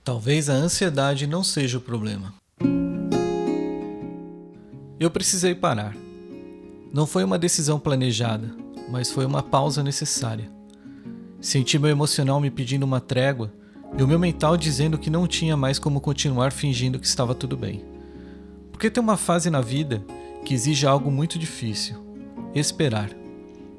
Talvez a ansiedade não seja o problema. Eu precisei parar. Não foi uma decisão planejada, mas foi uma pausa necessária. Senti meu emocional me pedindo uma trégua e o meu mental dizendo que não tinha mais como continuar fingindo que estava tudo bem. Porque tem uma fase na vida que exige algo muito difícil: esperar.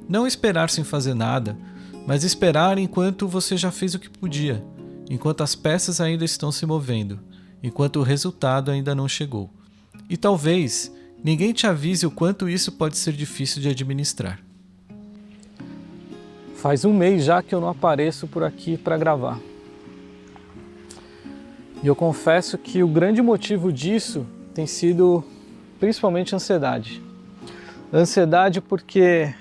Não esperar sem fazer nada, mas esperar enquanto você já fez o que podia, enquanto as peças ainda estão se movendo, enquanto o resultado ainda não chegou. E talvez ninguém te avise o quanto isso pode ser difícil de administrar. Faz um mês já que eu não apareço por aqui para gravar. E eu confesso que o grande motivo disso tem sido principalmente ansiedade. Ansiedade porque,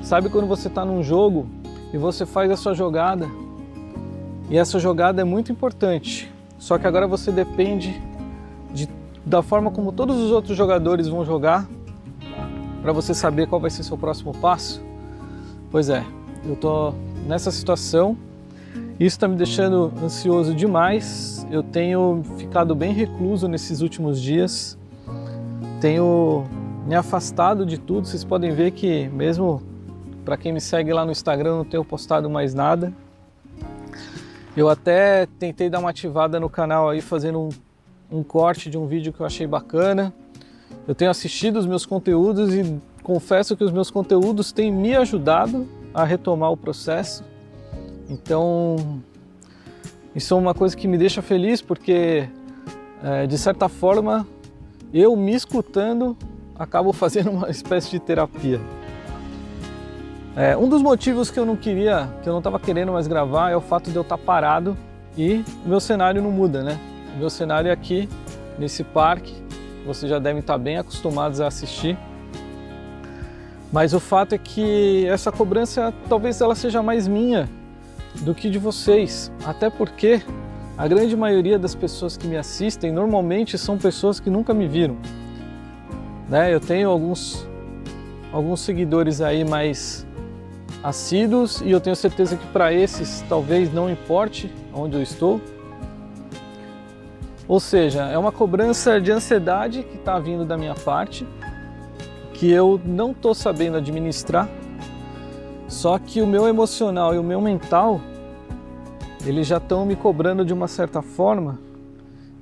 sabe quando você está num jogo e você faz a sua jogada, e essa jogada é muito importante, só que agora você depende da forma como todos os outros jogadores vão jogar para você saber qual vai ser seu próximo passo? Pois é, eu tô nessa situação, isso está me deixando ansioso demais. Eu tenho ficado bem recluso nesses últimos dias, tenho me afastado de tudo. Vocês podem ver que mesmo para quem me segue lá no Instagram, eu não tenho postado mais nada. Eu até tentei dar uma ativada no canal aí, fazendo um corte de um vídeo que eu achei bacana. Eu tenho assistido os meus conteúdos e confesso que os meus conteúdos têm me ajudado a retomar o processo. Então, isso é uma coisa que me deixa feliz, porque de certa forma, eu me escutando, acabo fazendo uma espécie de terapia. Um dos motivos que eu não estava querendo mais gravar é o fato de eu estar parado e meu cenário não muda, né? Meu cenário é aqui, nesse parque, vocês já devem estar bem acostumados a assistir. Mas o fato é que essa cobrança, talvez ela seja mais minha do que de vocês. Até porque a grande maioria das pessoas que me assistem normalmente são pessoas que nunca me viram, né? Eu tenho alguns seguidores aí mais assíduos e eu tenho certeza que para esses talvez não importe onde eu estou. Ou seja, é uma cobrança de ansiedade que está vindo da minha parte, que eu não estou sabendo administrar. Só que o meu emocional e o meu mental, eles já estão me cobrando de uma certa forma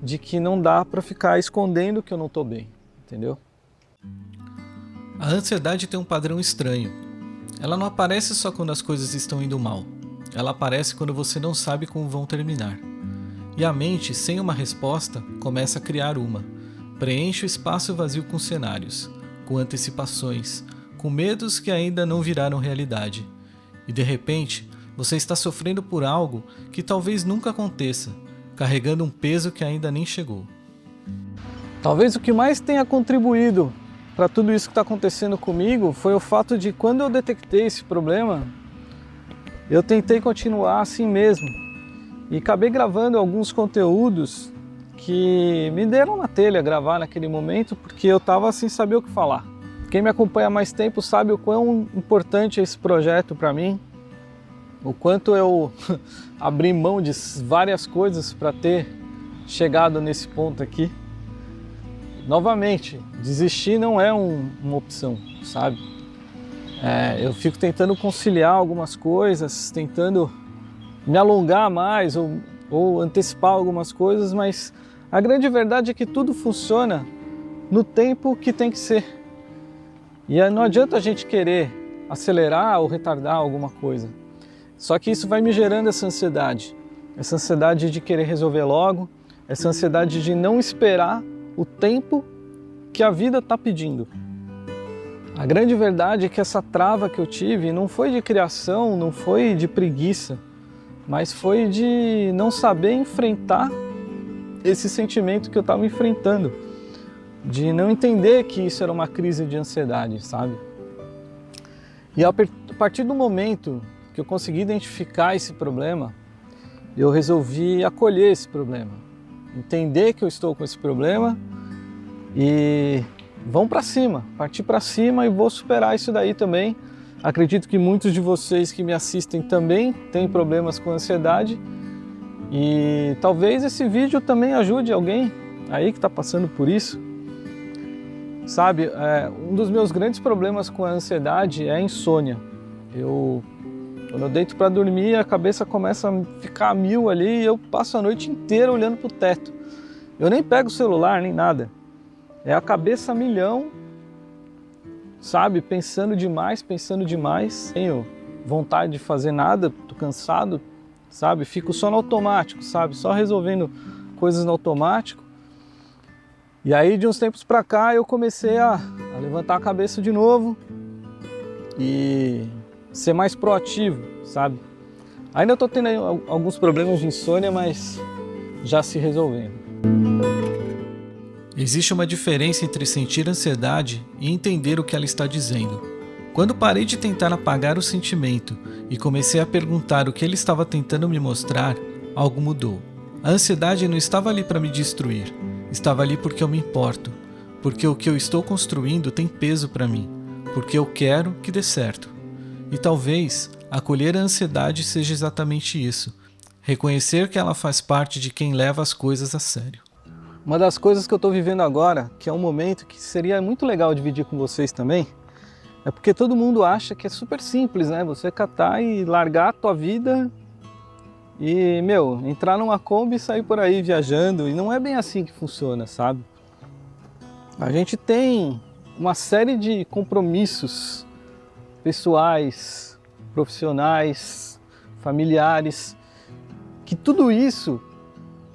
de que não dá para ficar escondendo que eu não estou bem, entendeu? A ansiedade tem um padrão estranho. Ela não aparece só quando as coisas estão indo mal. Ela aparece quando você não sabe como vão terminar. E a mente, sem uma resposta, começa a criar uma. Preenche o espaço vazio com cenários, com antecipações, com medos que ainda não viraram realidade. E de repente, você está sofrendo por algo que talvez nunca aconteça, carregando um peso que ainda nem chegou. Talvez o que mais tenha contribuído para tudo isso que está acontecendo comigo foi o fato de, quando eu detectei esse problema, eu tentei continuar assim mesmo. E acabei gravando alguns conteúdos que me deram na telha gravar naquele momento, porque eu estava sem saber o que falar. Quem me acompanha há mais tempo sabe o quão importante é esse projeto para mim, o quanto eu abri mão de várias coisas para ter chegado nesse ponto aqui. Novamente, desistir não é uma opção, sabe? Eu fico tentando conciliar algumas coisas, tentando me alongar mais ou antecipar algumas coisas, mas a grande verdade é que tudo funciona no tempo que tem que ser. E não adianta a gente querer acelerar ou retardar alguma coisa. Só que isso vai me gerando essa ansiedade de querer resolver logo, essa ansiedade de não esperar o tempo que a vida está pedindo. A grande verdade é que essa trava que eu tive não foi de criação, não foi de preguiça, mas foi de não saber enfrentar esse sentimento que eu estava enfrentando, de não entender que isso era uma crise de ansiedade, sabe? E a partir do momento que eu consegui identificar esse problema, eu resolvi acolher esse problema, entender que eu estou com esse problema e vamos para cima, partir para cima e vou superar isso daí também. Acredito que muitos de vocês que me assistem também têm problemas com ansiedade E talvez esse vídeo também ajude alguém aí que está passando por isso. Sabe, um dos meus grandes problemas com a ansiedade é a insônia. Quando eu deito para dormir, a cabeça começa a ficar a mil ali e eu passo a noite inteira olhando para o teto. Eu nem pego o celular, nem nada. É a cabeça a milhão, sabe, pensando demais. Tenho vontade de fazer nada, tô cansado, sabe, fico só no automático, sabe, só resolvendo coisas no automático. E aí de uns tempos pra cá eu comecei a levantar a cabeça de novo e ser mais proativo, sabe. Ainda estou tendo aí alguns problemas de insônia, mas já se resolvendo. Existe uma diferença entre sentir ansiedade e entender o que ela está dizendo. Quando parei de tentar apagar o sentimento e comecei a perguntar o que ele estava tentando me mostrar, algo mudou. A ansiedade não estava ali para me destruir, estava ali porque eu me importo, porque o que eu estou construindo tem peso para mim, porque eu quero que dê certo. E talvez acolher a ansiedade seja exatamente isso, reconhecer que ela faz parte de quem leva as coisas a sério. Uma das coisas que eu estou vivendo agora, que é um momento que seria muito legal dividir com vocês também, é porque todo mundo acha que é super simples, né? Você catar e largar a tua vida e, entrar numa Kombi e sair por aí viajando. E não é bem assim que funciona, sabe? A gente tem uma série de compromissos pessoais, profissionais, familiares, que tudo isso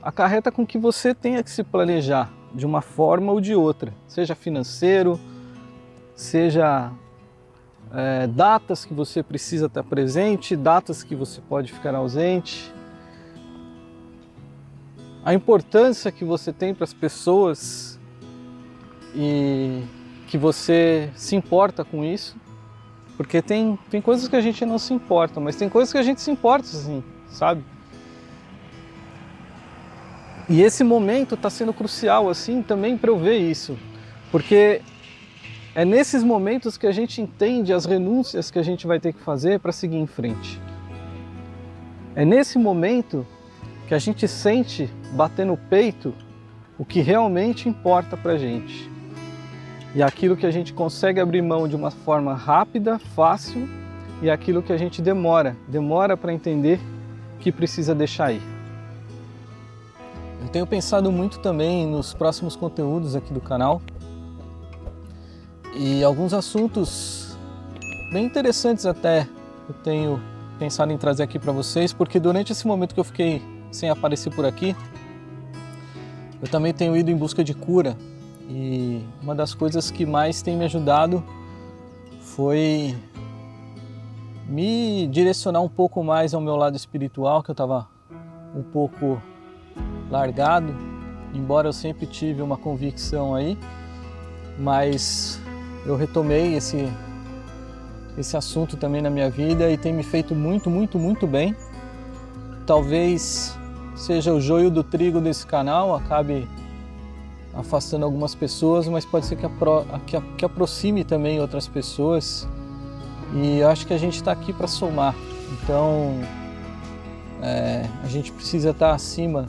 acarreta com que você tenha que se planejar de uma forma ou de outra, seja financeiro, seja datas que você precisa estar presente, datas que você pode ficar ausente, a importância que você tem para as pessoas e que você se importa com isso, porque tem coisas que a gente não se importa, mas tem coisas que a gente se importa sim, sabe? E esse momento está sendo crucial assim também para eu ver isso, porque é nesses momentos que a gente entende as renúncias que a gente vai ter que fazer para seguir em frente. É nesse momento que a gente sente bater no peito o que realmente importa para a gente. E aquilo que a gente consegue abrir mão de uma forma rápida, fácil, e aquilo que a gente demora para entender que precisa deixar ir. Eu tenho pensado muito também nos próximos conteúdos aqui do canal e alguns assuntos bem interessantes até eu tenho pensado em trazer aqui para vocês, porque durante esse momento que eu fiquei sem aparecer por aqui, eu também tenho ido em busca de cura e uma das coisas que mais tem me ajudado foi me direcionar um pouco mais ao meu lado espiritual, que eu estava um pouco largado, embora eu sempre tive uma convicção aí, mas eu retomei esse assunto também na minha vida e tem me feito muito bem. Talvez seja o joio do trigo desse canal, acabe afastando algumas pessoas, mas pode ser que aproxime também outras pessoas, e eu acho que a gente está aqui para somar, então a gente precisa estar acima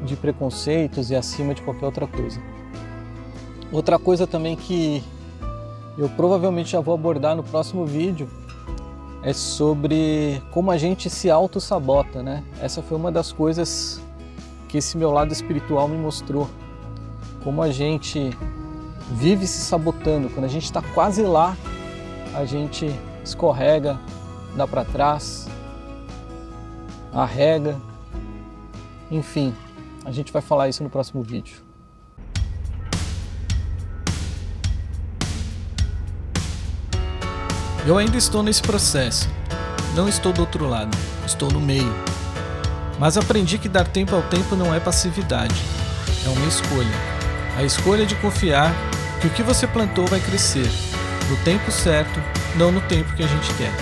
de preconceitos e acima de qualquer outra coisa. Outra coisa também que eu provavelmente já vou abordar no próximo vídeo é sobre como a gente se auto-sabota, né? Essa foi uma das coisas que esse meu lado espiritual me mostrou. Como a gente vive se sabotando. Quando a gente está quase lá, a gente escorrega, dá para trás, arrega, enfim. A gente vai falar isso no próximo vídeo. Eu ainda estou nesse processo. Não estou do outro lado, estou no meio. Mas aprendi que dar tempo ao tempo não é passividade, é uma escolha. A escolha de confiar que o que você plantou vai crescer, no tempo certo, não no tempo que a gente quer.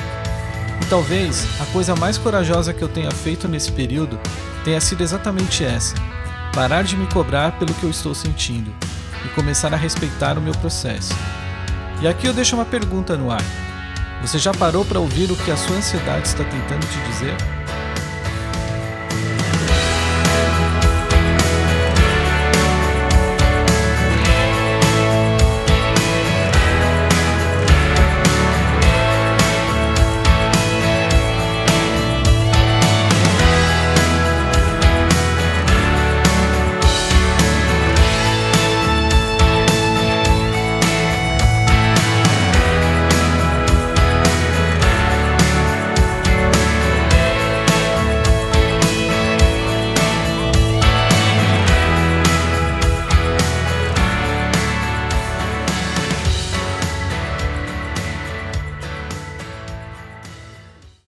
E talvez a coisa mais corajosa que eu tenha feito nesse período tenha sido exatamente essa: parar de me cobrar pelo que eu estou sentindo e começar a respeitar o meu processo. E aqui eu deixo uma pergunta no ar. Você já parou para ouvir o que a sua ansiedade está tentando te dizer?